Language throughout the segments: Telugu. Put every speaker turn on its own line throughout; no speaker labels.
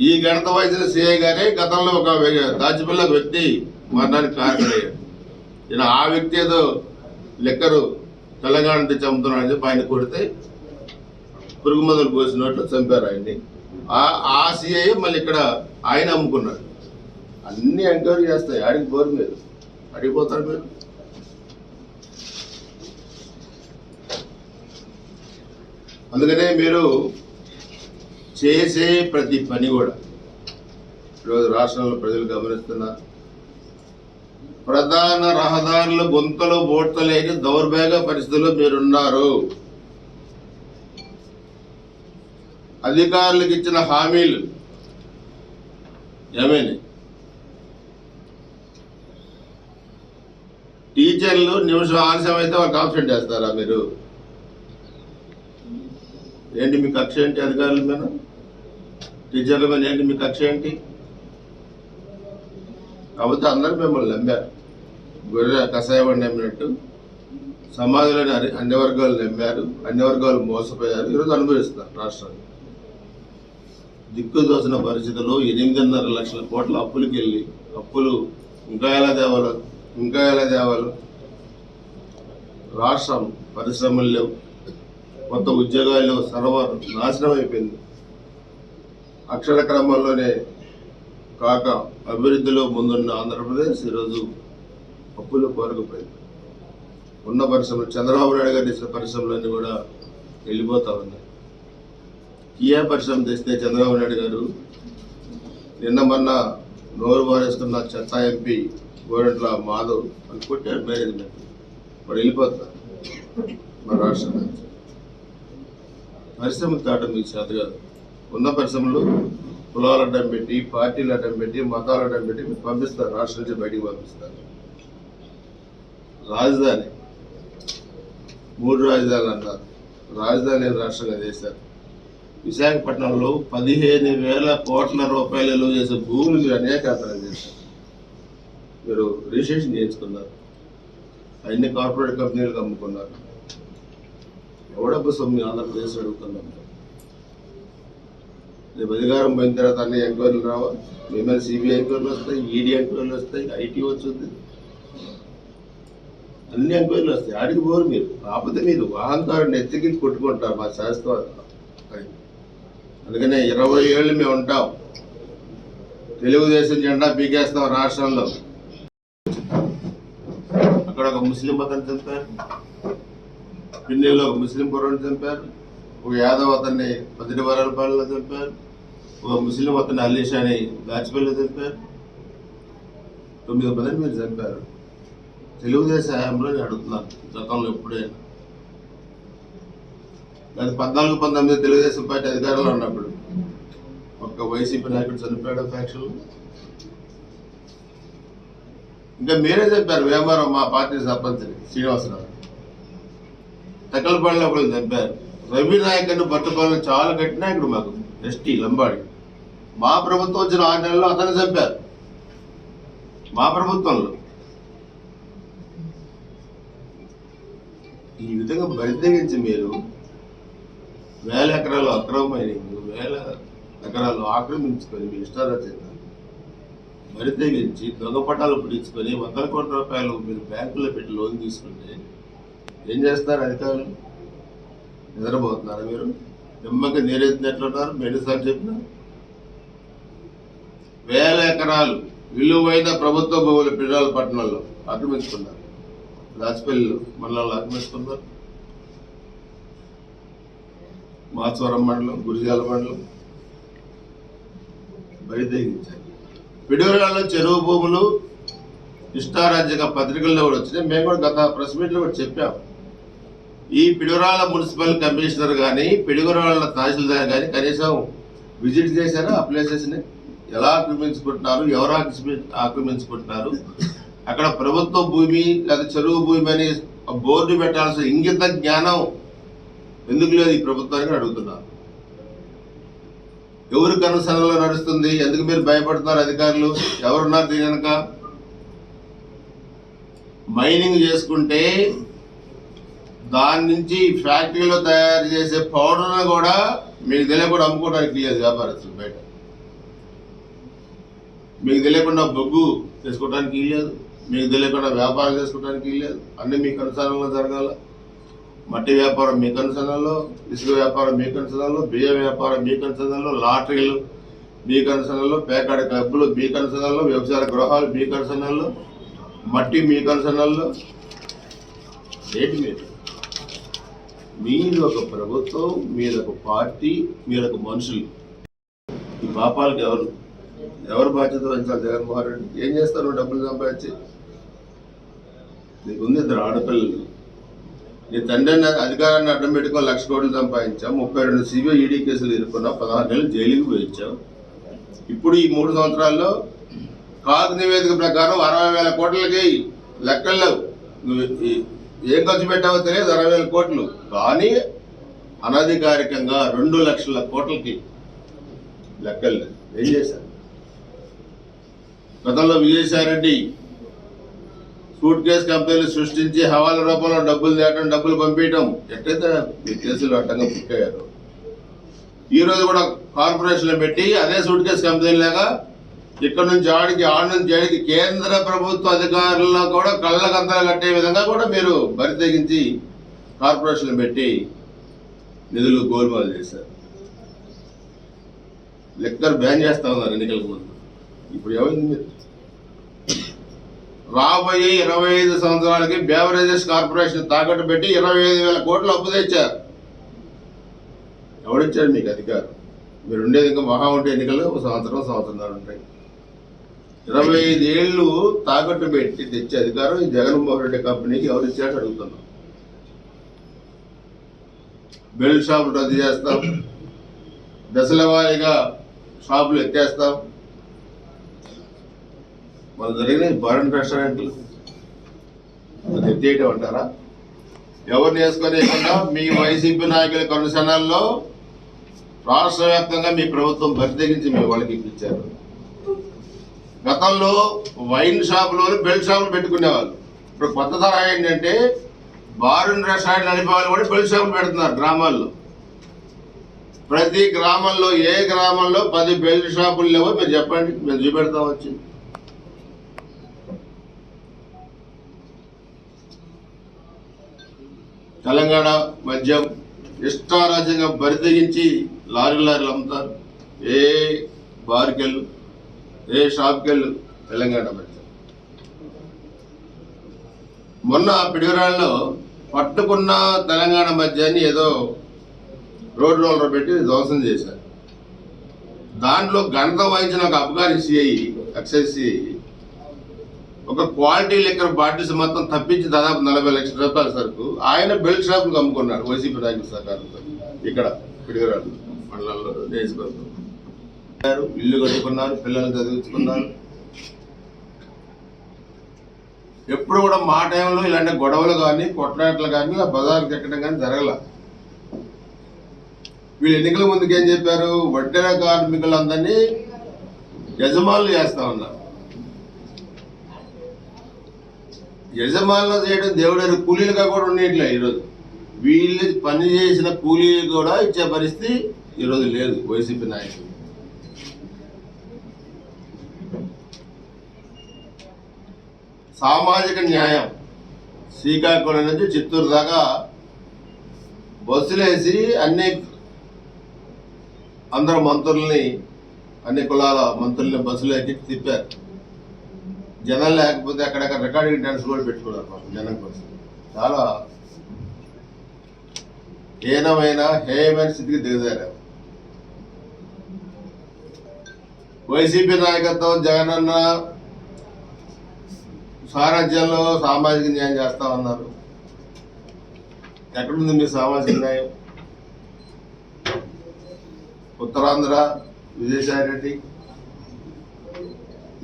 ఈ గణిత వయసుల సిఐ గారే గతంలో ఒక దాచిపల్లి వ్యక్తి మరణానికి కారణమయ్యాడు. ఈయన ఆ వ్యక్తి ఏదో లెక్కరు తెలంగాణ తెచ్చి అమ్ముతున్నాడని చెప్పి ఆయన కొడితే పురుగు మందులు పోసినట్లు చంపారు ఆయన్ని. ఆ సిఐ మళ్ళీ ఇక్కడ ఆయన అమ్ముకున్నాడు. అన్ని ఎంక్వైరీ చేస్తాయి. ఆడికి బోరు మీరు అడిగిపోతారు మీరు. అందుకనే మీరు చేసే ప్రతి పని కూడా ఈరోజు రాష్ట్రంలో ప్రజలు గమనిస్తున్నారు. ప్రధాన రహదారులు గుంతలు బోట్లేని దౌర్భాగ్య పరిస్థితుల్లో మీరున్నారు. అధికారులకు ఇచ్చిన హామీలు ఏమైనా? టీచర్లు నిమిషం ఆలస్యం అయితే వాళ్ళకి ఆబ్సెంట్ చేస్తారా మీరు? ఏంటి మీ కక్ష ఏంటి? అధికారుల మీద, టీచర్ల మీద ఏంటి మీ కక్ష ఏంటి? కాబట్టి అందరూ మిమ్మల్ని నమ్మారు. గొర్రె కషాయం నమ్మినట్టు సమాజంలోని అన్ని వర్గాలు నమ్మారు, అన్ని వర్గాలు మోసపోయారు. ఈరోజు అనుభవిస్తారు రాష్ట్రాన్ని. దిక్కు దోచిన పరిస్థితుల్లో 8.5 లక్షల కోట్ల అప్పులకి వెళ్ళి అప్పులు ఇంకా ఎలా తేవాలో రాష్ట్రం పరిశ్రమలు లేవు, కొత్త ఉద్యోగాలు లేవు, సర్వర్ నాశనం అయిపోయింది. అక్షర క్రమంలోనే కాక అభివృద్ధిలో ముందున్న ఆంధ్రప్రదేశ్ ఈరోజు అప్పులు కోరకపోయింది. ఉన్న పరిశ్రమలు చంద్రబాబు నాయుడు గారు ఇచ్చిన పరిశ్రమలన్నీ కూడా వెళ్ళిపోతా ఉన్నాయి. కియా పరిశ్రమ తెస్తే చంద్రబాబు నాయుడు గారు నిన్న మొన్న నోరు బారేసుకున్న చెత్త ఎంపీ గోరంట్ల మాధవ్ అని కొట్టారు మేనేజ్మెంట్. వాడు వెళ్ళిపోతారు మన రాష్ట్రం నుంచి. పరిశ్రమలు తాటం మీకు చేత కాదు. ఉన్న పరిశ్రమలు కులాలు అడ్డం పెట్టి, పార్టీలు అడ్డం పెట్టి, మతాలు అడ్డం పెట్టి మీరు పంపిస్తారు, రాష్ట్రం నుంచి బయటికి పంపిస్తారు. రాజధాని 3 రాజధానులు అన్నారు. రాజధాని రాష్ట్రంగా చేశారు. విశాఖపట్నంలో 15,000 కోట్ల రూపాయలు విలువ చేసే భూములు మీరు అనేకాంతరం చేశారు. మీరు రిజిస్ట్రేషన్ చేయించుకున్నారు, అన్ని కార్పొరేట్ కంపెనీలకు అమ్ముకున్నారు. ఎవడబ్బు సొమ్ము ఆంధ్రప్రదేశ్ అడుగుతున్నాం. రేపు అధికారం పోయిన తర్వాత అన్ని ఎంక్వైరీలు రావా? మీ మీద సిబిఐ ఎంక్వైరీలు వస్తాయి, ఈడీ ఎంక్వైరీలు వస్తాయి, ఐటీ వచ్చింది, అన్ని ఎంక్వైరీలు వస్తాయి. ఆడికి పోరు మీరు. కాకపోతే మీరు అహంకారాన్ని ఎత్తికి కొట్టుకుంటారు మా శాస్త్రవాద. అందుకనే 20 ఏళ్ళు మేము ఉంటాం. తెలుగుదేశం జెండా పీకేస్తాం రాష్ట్రంలో. అక్కడ ఒక ముస్లిం అతను చంపారు, పిన్నెల్లో ఒక ముస్లిం కుర్రను చంపారు, ఒక యాదవ్ అతన్ని 10 వరాలపాలెంలో చంపారు, ఒక ముస్లిం అతన్ని అల్లీషాని దాచిపల్లిలో చంపారు. 9 మందిని మీరు చంపారు. తెలుగుదేశం హయాంలో నేను అడుగుతున్నాను, గతంలో ఎప్పుడైనా అది 14-19 తెలుగుదేశం పార్టీ అధికారంలో ఉన్నప్పుడు ఒక్క వైసీపీ నాయకుడు చనిపోయాడు ఫ్యాక్షన్. ఇంకా మీరే చెప్పారు వేమవరం మా పార్టీ సర్పంచ్ శ్రీనివాసరావు, తక్కలపాడులో ఒకళ్ళు చంపారు. రవి నాయకుడిని పట్టుకోవాలని చాలా గట్టి నాయకుడు మాకు ఎస్టీ లంబాడి. మా ప్రభుత్వం వచ్చిన 6 నెలల్లో అతను చంపారు. మా ప్రభుత్వంలో ఈ విధంగా బరితెగించి మీరు 1000 ఎకరాలు అక్రమ మైనింగ్, 1000 ఎకరాలు ఆక్రమించుకొని మీ ఇష్టారాజ్యంగా బరితెగించి దొంగ పట్టాలు పిడించుకొని 100 కోట్ల రూపాయలు మీరు బ్యాంకులో పెట్టి లోన్ తీసుకుంటే ఏం చేస్తారు అధికారులు? నిద్రపోతున్నారు మీరు? నిమ్మకి నీరెత్తినట్లున్నారు. ఎన్నిసార్లు చెప్పినా 1000 ఎకరాలు విలువైన ప్రభుత్వ భూములు పిడాల పట్టణంలో ఆక్రమించుకున్నారు. దాచిపల్లిలో మండలంలో ఆక్రమించుకున్నారు. మాచవరం మండలం, గురిజాల మండలం బయటెగించారు. పిడుగురాళ్ళలో చెరువు భూములు ఇష్టారాజ్యంగా పత్రికల్లో కూడా వచ్చినాయి. మేము కూడా గత ప్రెస్ మీట్లో కూడా చెప్పాం. ఈ పిడుగురాళ్ళ మున్సిపల్ కమిషనర్ కానీ, పిడుగురాళ్ళ తహసీల్దార్ కానీ కనీసం విజిట్ చేశారా? ఆ ప్లేసెస్ని ఎలా ఆక్రమించుకుంటున్నారు, ఎవరు ఆక్రమించుకుంటున్నారు, అక్కడ ప్రభుత్వ భూమి లేదా చెరువు భూమి అని బోర్డు పెట్టాల్సిన ఇంగిత జ్ఞానం ఎందుకు లేదు ఈ ప్రభుత్వానికి అడుగుతున్నారు. ఎవరు కనుసనలో నడుస్తుంది? ఎందుకు మీరు భయపడుతున్నారు? అధికారులు ఎవరున్నారు దీని వెనక? మైనింగ్ చేసుకుంటే దాని నుంచి ఫ్యాక్టరీలో తయారు చేసే పౌడర్ను కూడా మీకు తెలియకుండా అమ్ముకోవడానికి లేదు వ్యాపారస్తులు బయట. మీకు తెలియకుండా బొగ్గు చేసుకోవడానికి లేదు, మీకు తెలియకుండా వ్యాపారం చేసుకోవడానికి లేదు. అన్నీ మీ కనుసరణలో జరగాల. మట్టి వ్యాపారం మీ కనుసరణలో, ఇసుక వ్యాపారం మీ కనుసరణలో, బియ్యం వ్యాపారం మీ కనుసరణలో, లాటరీలు మీ కనుసరణలో, పేకాడ క్లబ్బులు మీ కనుసరణలో, వ్యవసాయ గృహాలు మీ కనుసరణలో, మట్టి మీ కనుసరణలో. ఏంటి మీరు ఒక ప్రభుత్వం, మీదొక పార్టీ, మీదొక మనుషులు. ఈ పాపాలకు ఎవరు బాధ్యత వహించాలి? జగన్మోహన్ రెడ్డి ఏం చేస్తారు? డబ్బులు సంపాదించి నీకు ఉంది 2 ఆడపిల్లలు. నీ తండ్రి అధికారాన్ని అడ్డం పెట్టుకొని 1,00,000 కోట్లు సంపాదించావు, 32 సిబిఐ ఈడీ కేసులు ఎదుర్కొన్నావు, 16 నెలలు జైలుకి పోయించావు. ఇప్పుడు ఈ 3 సంవత్సరాల్లో కాగ్ నివేదిక ప్రకారం 60,000 కోట్లకి లెక్కలు నువ్వు ఏం ఖర్చు పెట్టావో తెలియదు. 60,000 కోట్లు కానీ అనధికారికంగా 2 లక్షల కోట్లకి లెక్కలు ఏం చేశారు? గతంలో విజయసాయిరెడ్డి సూట్ కేసు కంపెనీలు సృష్టించి హవాలా రూపంలో డబ్బులు తేయటం, డబ్బులు పంపించడం, ఎట్లయితే మీ కేసులు అడ్డంగా పుట్టారు. ఈ రోజు కూడా కార్పొరేషన్లు పెట్టి అదే సూట్ కేసు కంపెనీలాగా ఇక్కడ నుంచి ఆడికి నుంచి ఆడికి కేంద్ర ప్రభుత్వ అధికారుల్లో కూడా కళ్ళకంతలు కట్టే విధంగా కూడా మీరు బరి తెగించి కార్పొరేషన్లు పెట్టి నిధులు గోల్మాలు చేశారు. లెక్కర్ బ్యాన్ చేస్తా ఉన్నారు ఎన్నికలకు ముందు. ఇప్పుడు ఏమైంది? మీరు రాబోయే 25 సంవత్సరాలకి బేవరేజెస్ కార్పొరేషన్ తాకట్టు పెట్టి 25,000 కోట్లు అప్పు తెచ్చారు. ఎవడిచ్చాడు మీకు అధికారం? మీరు ఉండేది ఇంకా మహా ఉంటే ఎన్నికలు 1 సంవత్సరం ఉంటాయి. 25 ఏళ్ళు తాకట్టు పెట్టి తెచ్చే అధికారం ఈ జగన్మోహన్ రెడ్డి కంపెనీకి ఎవరిచ్చాడు అడుగుతున్నాం. బెల్ట్ షాపులు రద్దు చేస్తాం, దశల వారీగా షాపులు ఎత్తేస్తాం. మన జరిగిన బారెన్ రెస్టారెంట్లు అది ఎత్తేయటం అంటారా? ఎవరిని వేసుకొనేకుండా మీ వైసీపీ నాయకుల కనుసరణల్లో రాష్ట్ర వ్యాప్తంగా మీ ప్రభుత్వం బరితెగించి మీ వాళ్ళకి ఇప్పించారు. గతంలో వైన్ షాపులు, బెల్ట్ షాపులు పెట్టుకునేవాళ్ళు. ఇప్పుడు కొత్త తరహా ఏంటంటే బారెన్ రెస్టారెంట్ నడిపే వాళ్ళు కూడా బెల్ట్ షాపులు పెడుతున్నారు గ్రామాల్లో. ప్రతి గ్రామంలో ఏ గ్రామంలో 10 బెల్ట్ షాపులు లేవో మీరు చెప్పండి, మేము చూపెడతాం వచ్చి. తెలంగాణ మద్యం ఇష్టారాజ్యంగా బరితెగించి లారీలు అమ్ముతారు. ఏ బార్కెళ్ళు, ఏ షాప్కెళ్ళు తెలంగాణ మద్యం. మొన్న పిడిగురాళ్ళలో పట్టుకున్న తెలంగాణ మద్యాన్ని ఏదో రోడ్ రోలర్ పెట్టి ధ్వంసం చేశారు. దాంట్లో గణత వహించిన ఒక అబ్గారీ సిఐ, ఎక్సైజ్ సిఐ ఒక క్వాలిటీ లిక్కర్ బాటిల్స్ మొత్తం తప్పించి దాదాపు 40 లక్షల రూపాయల సరుకు ఆయన బెల్ట్ షాపులకు అమ్ముకున్నారు వైసీపీ నాయకుల సహకారంతో. ఇక్కడ పిడిగురాళ్ళు మండలంలో నియోజకవర్గం ఇల్లు కట్టుకున్నారు, పిల్లల్ని చదివించుకున్నారు. ఎప్పుడు కూడా మా టైంలో ఇలాంటి గొడవలు కానీ కొట్లాటలు కానీ ఆ బజార్కి ఎక్కడం కానీ జరగల. వీళ్ళు ఎన్నికల ముందుకు ఏం చెప్పారు? వడ్డెర కార్మికులందరినీ యజమానులు చేస్తా ఉన్నారు. యజమానులు చేయడం దేవుడు కూలీలుగా కూడా ఉండేట్లే. ఈరోజు వీళ్ళు పని చేసిన కూలీలు కూడా ఇచ్చే పరిస్థితి ఈరోజు లేదు వైసీపీ నాయకులు. సామాజిక న్యాయం శ్రీకాకుళం నుంచి చిత్తూరు దాకా బస్సులేసి అందరూ మంత్రుల్ని, అన్ని కులాల మంత్రుల్ని బస్సులు ఎక్కి తిప్పారు. జనం లేకపోతే అక్కడక్కడ రికార్డింగ్ డాన్స్ కూడా పెట్టుకున్నారు మాకు జనం కోసం. చాలా హేయమైన స్థితికి దిగజారారు. వైసీపీ నాయకత్వం జగనన్న సారథ్యంలో సామాజిక న్యాయం చేస్తా ఉన్నారు. ఎక్కడుంది మీ సామాజిక న్యాయం? ఉత్తరాంధ్ర విజయసాయిరెడ్డి,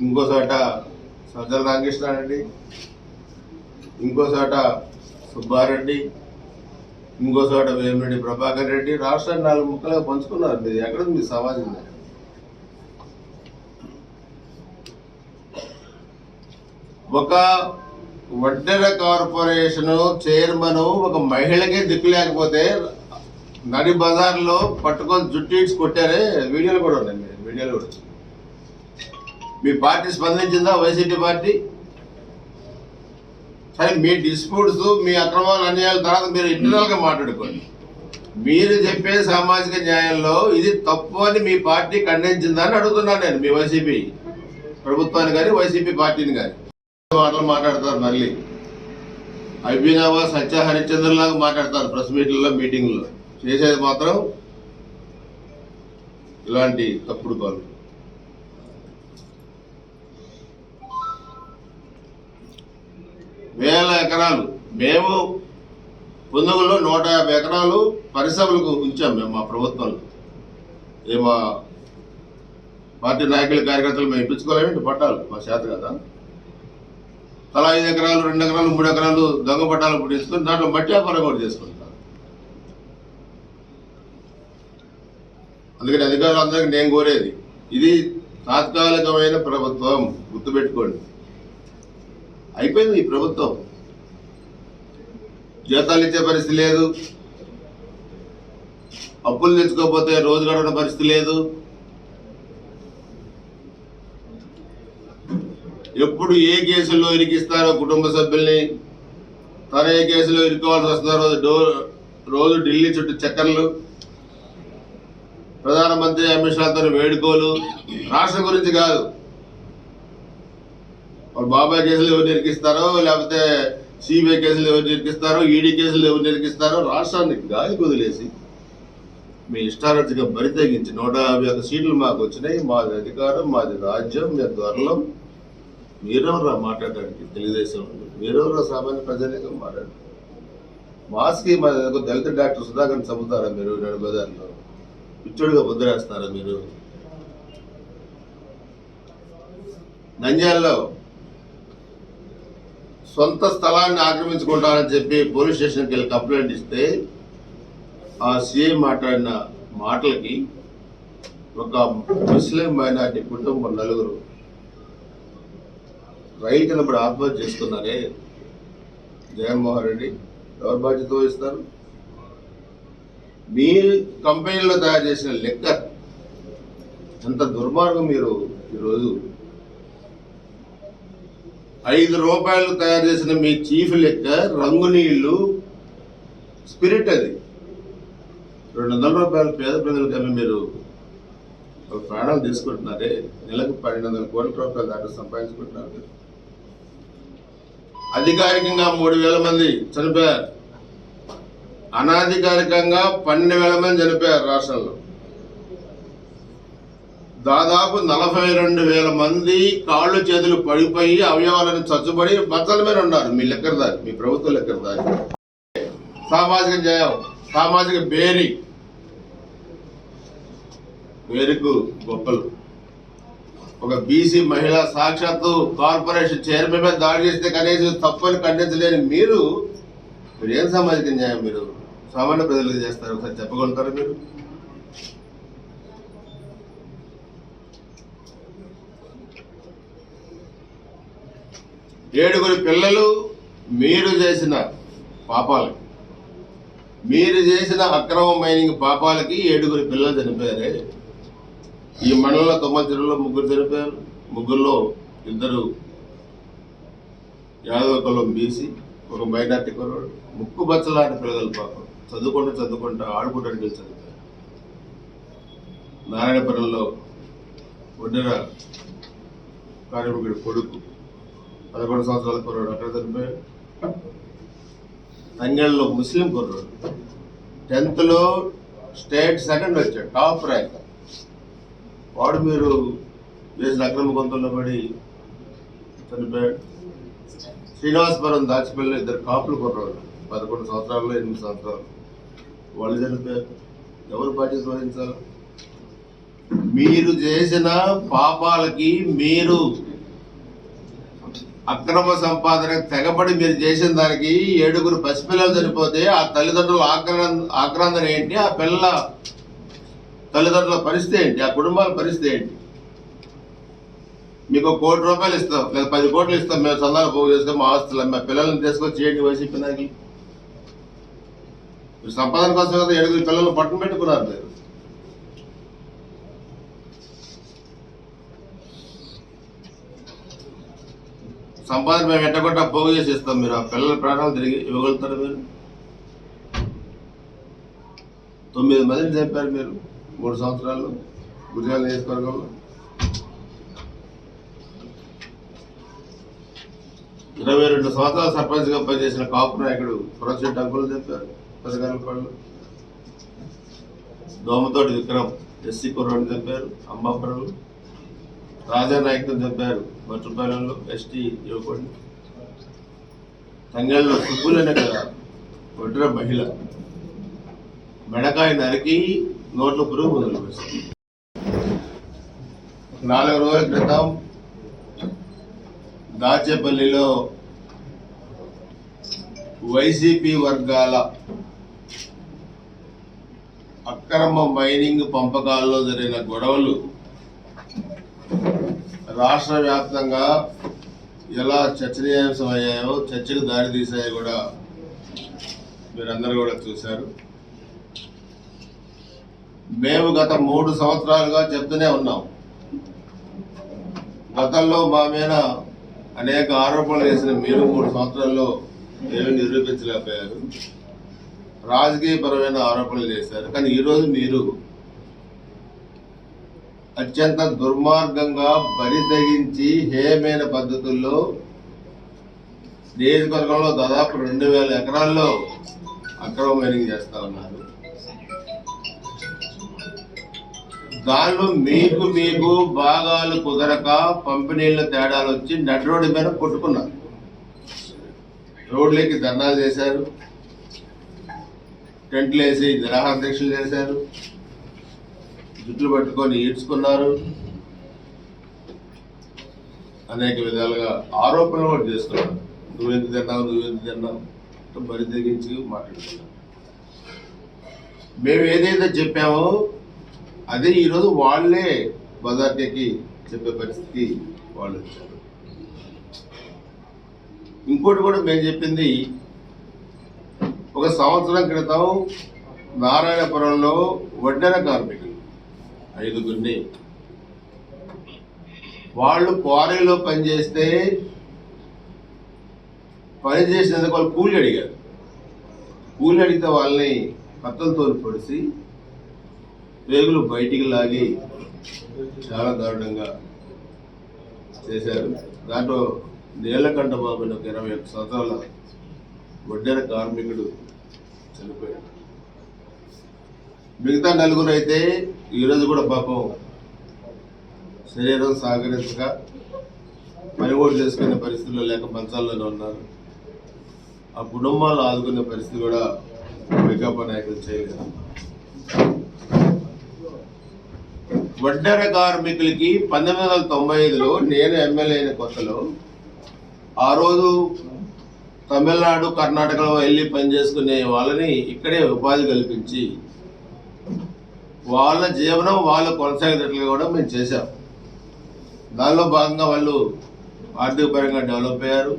ఇంకోసాట సజ్జల రామకృష్ణారెడ్డి, ఇంకోసాట సుబ్బారెడ్డి, ఇంకోసాట వేమిరెడ్డి ప్రభాకర్ రెడ్డి రాష్ట్రాన్ని 4 ముక్కలుగా పంచుకున్నారు. మీరు ఎక్కడుంది మీ సామాజిక న్యాయం? ఒక వడ్డెర కార్పొరేషన్ చైర్మన్ ఒక మహిళకే దిక్కు లేకపోతే నడి బజార్లో పట్టుకొని జుట్టు కొట్టారే, వీడియోలు కూడా ఉన్నాయి. వీడియోలు కూడా మీ పార్టీ స్పందించిందా? వైసీపీ పార్టీ సరే మీ డిస్ప్యూట్స్, మీ అక్రమాలు, అన్యాయాల తర్వాత మీరు ఇంటర్నల్గా మాట్లాడుకోండి. మీరు చెప్పే సామాజిక న్యాయంలో ఇది తప్పు అని మీ పార్టీ ఖండించిందా అని అడుగుతున్నాను నేను. మీ వైసీపీ ప్రభుత్వాన్ని కానీ వైసీపీ పార్టీని కానీ మాటలు మాట్లాడతారు. మళ్ళీ అభినవ సత్య హరిశ్చంద్రలాగా మాట్లాడతారు ప్రెస్ మీట్లలో, మీటింగ్లో. చేసేది మాత్రం ఇలాంటి తప్పుడు పనులు. వేల ఎకరాలు మేము పుందుగుల్లో 150 ఎకరాలు పరిశ్రమలకు ఉంచాం మేము మా ప్రభుత్వంలో. మా పార్టీ నాయకులు, కార్యకర్తలు మేము ఇప్పించుకోలేమండి పట్టాలు, మా చేత కదా. తలా 5 ఎకరాలు, 2 ఎకరాలు, 3 ఎకరాలు దొంగ పట్టాలు పుట్టించుకొని దాంట్లో మట్టి వ్యాపారం కూడా చేసుకుంటారు. అందుకని అధికారులందరికీ నేను కోరేది, ఇది తాత్కాలికమైన ప్రభుత్వం, గుర్తుపెట్టుకోండి. అయిపోయింది ఈ ప్రభుత్వం. జీతాలు ఇచ్చే పరిస్థితి లేదు, అప్పులు తెచ్చుకోకపోతే రోజు గడవడం పరిస్థితి లేదు. ఎప్పుడు ఏ కేసుల్లో ఇరికిస్తారో కుటుంబ సభ్యుల్ని, తన ఏ కేసులో ఇరుకోవాల్సి వస్తున్నారో రోజు ఢిల్లీ చుట్టూ చక్కర్లు, ప్రధానమంత్రి అమిత్ షాతో వేడుకోలు. రాష్ట్రం గురించి కాదు, వాళ్ళు బాబాయ్ కేసులు ఎవరు నిరికిస్తారో, లేకపోతే సిబిఐ కేసులు ఎవరు నిరికిస్తారో, ఈడీ కేసులు ఎవరు నిరికిస్తారో రాష్ట్రాన్ని గాలి వదిలేసి మీ ఇష్టారచిగా బరి తెగించి 151 సీట్లు మాకు వచ్చినాయి, మాది అధికారం, మాది రాజ్యం, మీ త్వరలం. మీరెవరా మాట్లాడడానికి? తెలుగుదేశం మీరెవరా? సామాన్య ప్రజానికం మాట్లాడారు. మాస్కి మా దళిత డాక్టర్ సుధాకర్ని చంపుతారా మీరు? నడుబజార్లో పిచ్చోడిగా ముద్రేస్తారా మీరు? నంద్యాలలో సొంత స్థలాన్ని ఆక్రమించుకుంటానని చెప్పి పోలీస్ స్టేషన్కి వెళ్ళి కంప్లైంట్ ఇస్తే ఆ సీఐ మాట్లాడిన మాటలకి ఒక ముస్లిం మైనార్టీ కుటుంబం 4 రైలు కింద పడి ఆత్మహత్య చేసుకున్నారే. జగన్మోహన్ రెడ్డి ఎవరు బాధ్యత వహిస్తారు? మీ కంపెనీలో తయారు చేసిన లిక్కర్ ఎంత దుర్మార్గం. మీరు ఈరోజు 5 రూపాయలు తయారు చేసిన మీ చీఫ్ లిక్కర్ రంగు నీళ్లు స్పిరిట్, అది 200 రూపాయలు పేద ప్రజలకు అమ్మి మీరు ప్రాణాలు తీసుకుంటున్నారే. నెలకు 1200 కోట్ల రూపాయలు దాంట్లో సంపాదించుకుంటున్నారు. అధికారికంగా 3000 మంది చనిపోయారు, అనాధికారికంగా 12,000 మంది చనిపోయారు రాష్ట్రంలో. దాదాపు 42,000 మంది కాళ్ళు చేతులు పడిపోయి అవయవాలను చచ్చుబడి బచ్చల మీద ఉన్నారు. మీ లెక్కరదారి, మీ ప్రభుత్వ లెక్కరదారి. సామాజిక న్యాయం, సామాజిక వేరుకు గొప్పలు. ఒక బీసీ మహిళ సాక్షాత్తు కార్పొరేషన్ చైర్మన్ మీద దాడి చేస్తే కనీసం తప్పని ఖండించలేని మీరు ఏం సామాజిక న్యాయం మీరు సామాన్య ప్రజలకు చేస్తారు? ఒకసారి చెప్పగలుగుతారా మీరు? ఏడుగురు పిల్లలు మీరు చేసిన పాపాలకి, మీరు చేసిన అక్రమ మైనింగ్ పాపాలకి 7 పిల్లలు చనిపోయారే. ఈ మండలంలో తొమ్మచెరువులో 3 చనిపోయారు. 3లో 2 యాదవ కులం బీసీ, ఒక మైనార్టీ కుర్రాడు. ముక్కు బచ్చలాంటి పిల్లలు పాపం చదువుకుంటూ ఆడుకుంటానికి వెళ్ళి చనిపోయారు. నారాయణపురంలో ఒడ్డెర కార్మికుడి కొడుకు 11 సంవత్సరాల కుర్రాడు అక్కడ చనిపోయాడు. తంగెళ్ళలో ముస్లిం కుర్రాడు 10th లో స్టేట్ సెకండ్ వచ్చాడు, టాప్ ర్యాంక్. వాడు మీరు చేసిన అక్రమ గొంతుల్లో పడి చనిపోయాడు. శ్రీనివాసపురం దాచిపల్లి 2 కాపులు కుర్రాడు 11 సంవత్సరాలు 8 సంవత్సరాలు, వాళ్ళు చనిపోయారు. ఎవరు బాధ్యత వహించాలి? మీరు చేసిన పాపాలకి, మీరు అక్రమ సంపాదన తెగబడి మీరు చేసిన దానికి 7 పసిపిల్లలు చనిపోతే ఆ తల్లిదండ్రుల ఆక్రందన ఏంటి? ఆ పిల్లల తల్లిదండ్రుల పరిస్థితి ఏంటి? ఆ కుటుంబాల పరిస్థితి ఏంటి? మీకు 1 కోటి రూపాయలు ఇస్తాం, లేదా 10 కోట్లు ఇస్తాం, మేము చందాలు పోగు చేసుకొని మా ఆస్తులు మా పిల్లల్ని తీసుకొచ్చి చేయండి వైసీపీ నాయకులు. మీరు సంపాదన కోసం కదా 7 పిల్లలు పట్టుకు పెట్టుకున్నారు మీరు. సంపాదన మేము ఎట్టగొట్ట పోగు చేసి ఇస్తాం. మీరు ఆ పిల్లల ప్రాణాలు తిరిగి ఇవ్వగలుగుతారు? మీరు 9 మందిని చంపారు మీరు 3 సంవత్సరాల్లో గుజరాత్ నియోజకవర్గంలో. 22 సంవత్సరాలు సర్పంచ్గా పనిచేసిన కాపు నాయకుడు పురశెట్టి అంకులు చంపారు 10 రూపాయలు. దోమతోటి విక్రమ్ ఎస్సీ కుర్రాన్ని చంపారు అంబాపురంలో. రాజానాయకుని చంపారు మట్టుపాలెంలో ఎస్టీ యువకుడిని. తంగేళ్ళలో సుబ్బులనే కదా ఒడ్ర మహిళ మెడకాయ నరికి నోట్ల పురుగు మొదలు వేసింది. 4 రోజుల క్రితం దాచేపల్లిలో వైసీపీ వర్గాల అక్రమ మైనింగ్ పంపకాల్లో జరిగిన గొడవలు రాష్ట్ర వ్యాప్తంగా ఎలా చర్చనీయాంశం అయ్యాయో, చర్చకు దారి తీసాయో కూడా మీరందరూ కూడా చూశారు. మేము గత 3 సంవత్సరాలుగా చెప్తూనే ఉన్నాం. గతంలో మా మీద అనేక ఆరోపణలు చేసిన మీరు 3 సంవత్సరాల్లో ఏమీ నిరూపించలేకపోయారు. రాజకీయపరమైన ఆరోపణలు చేశారు. కానీ ఈరోజు మీరు అత్యంత దుర్మార్గంగా బరి తెగించి హేయమైన పద్ధతుల్లో నియోజకవర్గంలో దాదాపు 2000 ఎకరాల్లో అక్రమ మైనింగ్ చేస్తా ఉన్నారు. దానిలో మీకు భాగాలు కుదరక పంపిణీల తేడాలు వచ్చి నడి రోడ్డు మీద కొట్టుకున్నారు. రోడ్లకి ధర్నాలు చేశారు, టెంట్లు వేసి నిరాహార దీక్షలు చేశారు, జుట్లు పట్టుకొని ఈడ్చుకున్నారు, అనేక విధాలుగా ఆరోపణలు కూడా చేస్తున్నారు. నువ్వెందుకు తిన్నావు బరి తెగించి మాట్లాడుతున్నారు. మేము ఏదైతే చెప్పామో అదే ఈరోజు వాళ్ళే బజార్కి చెప్పే పరిస్థితి వాళ్ళు వచ్చారు. ఇంకోటి కూడా మేము చెప్పింది, 1 సంవత్సరం క్రితం నారాయణపురంలో వడ్డెర కార్మికులు 5గురిని వాళ్ళు క్వారీలో పనిచేస్తే పనిచేసినందుకు వాళ్ళు కూలి అడిగారు. కూలి అడిగితే వాళ్ళని కత్తులతో పొడిసి వేగులు బయటికి లాగి చాలా దారుణంగా చేశారు. దాంట్లో నీలకంఠ బాబు ఒక 21 సంవత్సరాల వడ్డెర కార్మికుడు చనిపోయాడు. మిగతా 4 అయితే ఈరోజు కూడా పాపం శరీరం సహకరించక పనిగోడు చేసుకునే పరిస్థితుల్లో లేక మంచాల్లోనే ఉన్నారు. ఆ కుటుంబాలు ఆదుకునే పరిస్థితి కూడా వైకాపా నాయకులు చేయలేదు. వడ్డెర కార్మికులకి 1995లో నేను ఎమ్మెల్యే అయిన కొత్తలో ఆ రోజు తమిళనాడు కర్ణాటకలో వెళ్ళి పనిచేసుకునే వాళ్ళని ఇక్కడే ఉపాధి కల్పించి వాళ్ళ జీవనం వాళ్ళు కొనసాగేటట్లుగా కూడా మేము చేశాం. దానిలో భాగంగా వాళ్ళు ఆర్థిక పరంగా డెవలప్ అయ్యారు.